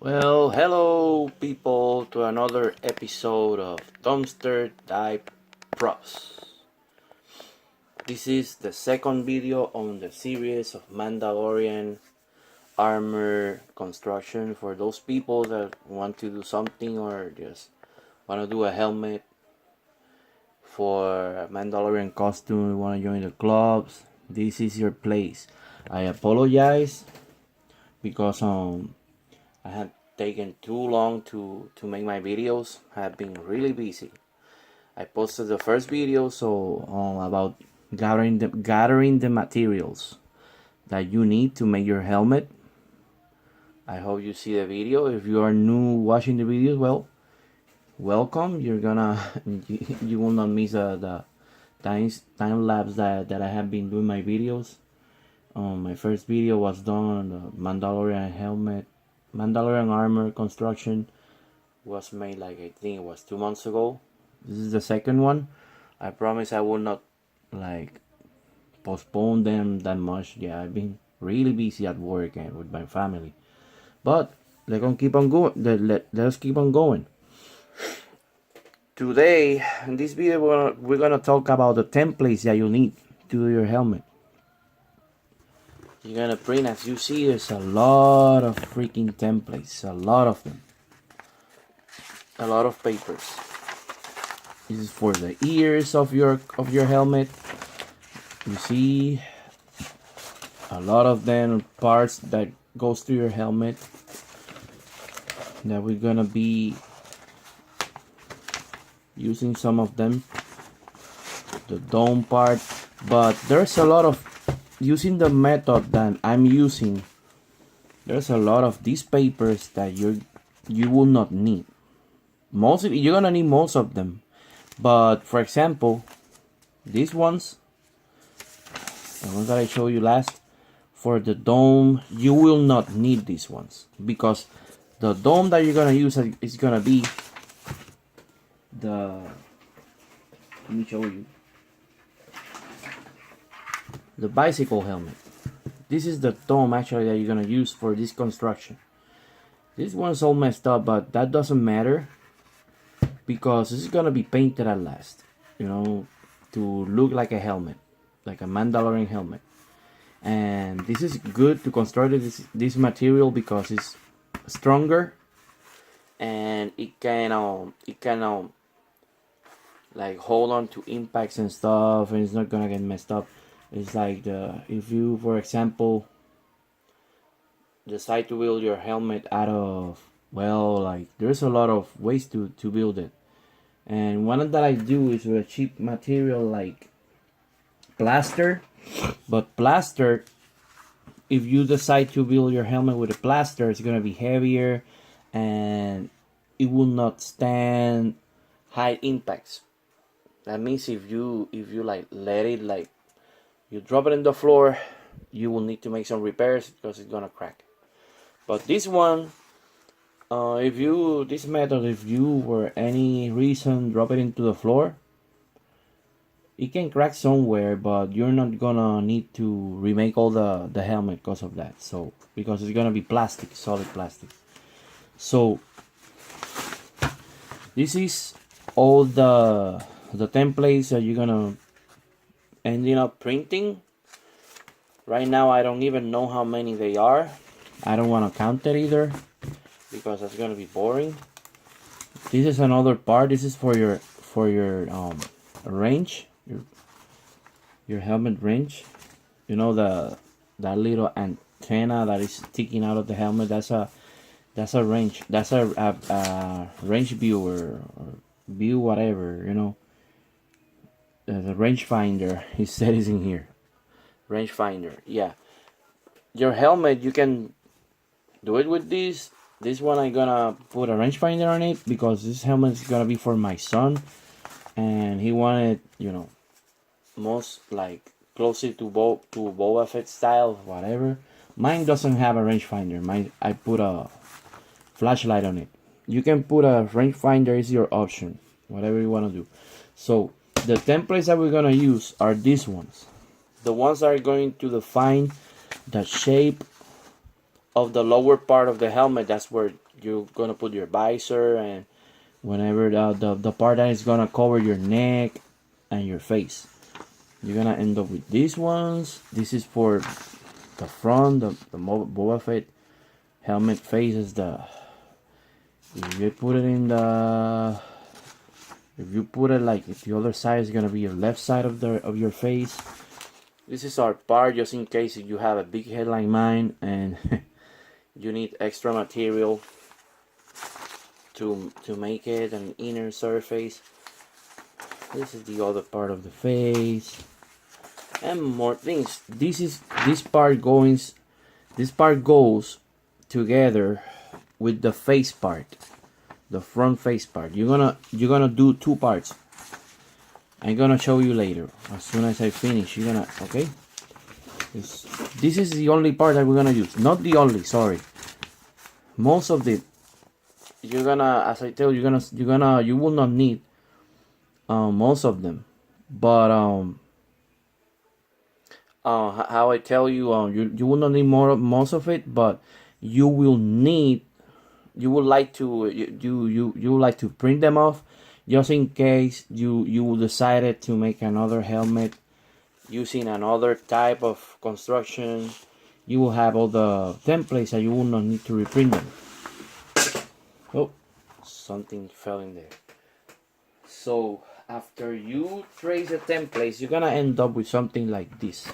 Well, hello people to another episode of Dumpster Dive Props. This is the second video on the series of Mandalorian armor construction for those people that want to do something or just want to do a helmet for a Mandalorian costume, want to join the clubs. This is your place. I apologize because I had taken too long to make my videos. I have been really busy. I posted the first video about gathering the materials that you need to make your helmet. I hope you see the video. If you are new watching the videos, well, welcome. You're gonna you will not miss the time lapse that I have been doing my videos. My first video was done on the Mandalorian helmet, Mandalorian armor construction. Was made like I think it was 2 months ago. This is the second one. I promise I will not like postpone them that much. Yeah, I've been really busy at work and with my family. But let's keep on going. Let's keep on going. Today in this video we're gonna talk about the templates that you need to do your helmet. You're gonna print, as you see, there's a lot of freaking templates, a lot of them, a lot of papers. This is for the ears of your helmet. You see a lot of them parts that goes to your helmet that we're gonna be using some of them, the dome part, but there's a lot of using the method that I'm using. There's a lot of these papers that you will not need. You're gonna need most of them, but for example, these ones, the ones that I showed you last, for the dome, you will not need these ones because the dome that you're gonna use is gonna be the, let me show you, the bicycle helmet. This is the dome actually that you're gonna use for this construction. This one's all messed up, but that doesn't matter because this is gonna be painted at last, you know, to look like a helmet, like a Mandalorian helmet. And this is good to construct this material because it's stronger and it can like hold on to impacts and stuff, and it's not gonna get messed up. It's like if you, for example, decide to build your helmet out of, well, like there's a lot of ways to build it, and one that I do is with a cheap material like plaster. But plaster, if you decide to build your helmet with a plaster, it's gonna be heavier and it will not stand high impacts. That means if you like let it, like you drop it in the floor, you will need to make some repairs because it's gonna crack. But this one, this method, if you for any reason drop it into the floor, it can crack somewhere, but you're not gonna need to remake all the helmet because of that. So because it's gonna be plastic, solid plastic. So this is all the templates that you're gonna ending up printing. Right now I don't even know how many they are. I don't want to count it either because that's gonna be boring. This is another part. This is for your range, your helmet range. You know, that little antenna that is sticking out of the helmet. That's a range. That's a range viewer or view whatever. You know, the range finder. He said is in here. Range finder. Yeah. Your helmet, you can do it with this. This one I'm gonna put a rangefinder on it because this helmet is gonna be for my son, and he wanted, you know, most like closer to Boba Fett style, whatever. Mine doesn't have a rangefinder. Mine, I put a flashlight on it. You can put a rangefinder, is your option, whatever you wanna do. So the templates that we're gonna use are these ones, the ones that are going to define the shape of the lower part of the helmet, that's where you're gonna put your visor, and whenever the part that is gonna cover your neck and your face. You're gonna end up with these ones. This is for the front, the Boba Fett helmet faces the. If you put it in the, if you put it like, if the other side is gonna be your left side of your face. This is our part, just in case if you have a big head like mine and you need extra material to make it an inner surface. This is the other part of the face, and more things. This part goes together with the face part, the front face part. You're gonna do two parts. I'm gonna show you later. As soon as I finish, you're gonna, okay? This is the only part that we're gonna use. Not the only, sorry. Most of the, you're gonna, as I tell you, you will not need most of them. But how I tell you, you will not need most of it, but you will need, you would like to you would like to print them off, just in case you decided to make another helmet using another type of construction. You will have all the templates and you will not need to reprint them. Oh, something fell in there. So after you trace the templates, you're gonna end up with something like this.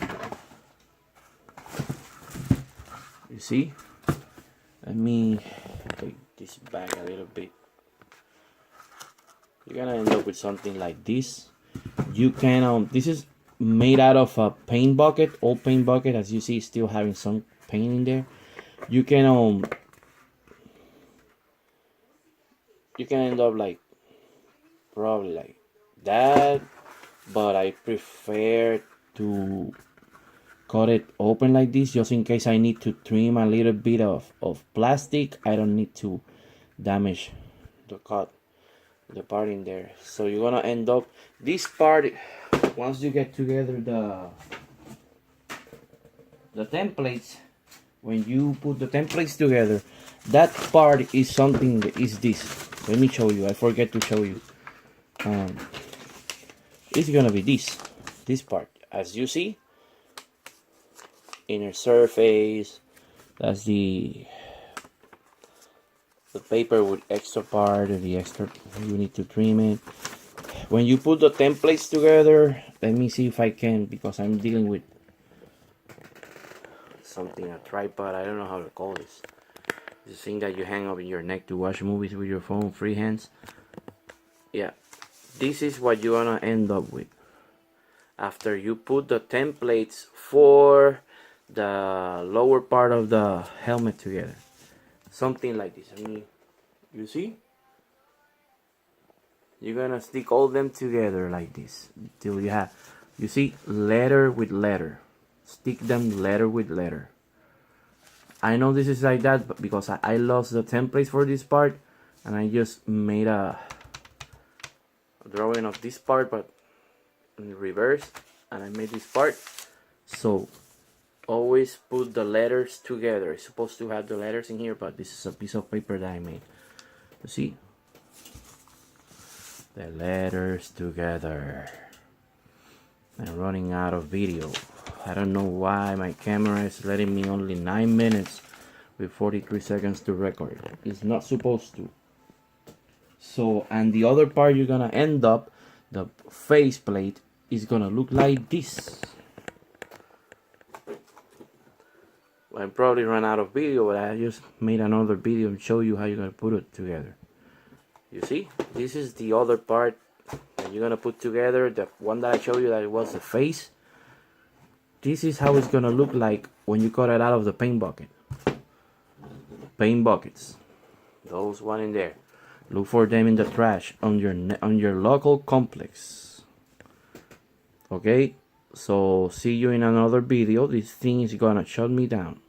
You see? Let me take this back a little bit. You're gonna end up with something like this. You can this is made out of a paint bucket, old paint bucket, as you see, still having some paint in there. You can end up like probably like that, but I prefer to cut it open like this, just in case I need to trim a little bit of plastic. I don't need to damage the part in there. So you're gonna end up this part, once you get together the templates. When you put the templates together, that part is something that is this. Let me show you. I forget to show you. It's gonna be this part, as you see. Inner surface. That's the paper with extra part, and the extra, you need to trim it. When you put the templates together, let me see if I can, because I'm dealing with something, a tripod, I don't know how to call this. This thing that you hang up in your neck to watch movies with your phone, free hands. Yeah, this is what you're gonna end up with after you put the templates for the lower part of the helmet together. Something like this. I mean, you see? You're gonna stick all them together like this till you have, you see, letter with letter. Stick them letter with letter. I know this is like that, but because I lost the templates for this part, and I just made a drawing of this part, but in reverse, and I made this part. So always put the letters together. It's supposed to have the letters in here, but this is a piece of paper that I made. You see? The letters together. I'm running out of video. I don't know why my camera is letting me only 9 minutes with 43 seconds to record. It's not supposed to. So, and the other part, you're gonna end up, the face plate is gonna look like this. I probably ran out of video, but I just made another video and show you how you're gonna put it together. You see, this is the other part that you're gonna put together. The one that I showed you, that it was the face. This is how it's gonna look like when you cut it out of the paint bucket. Paint buckets, those one in there. Look for them in the trash on your local complex. Okay, so see you in another video. This thing is gonna shut me down.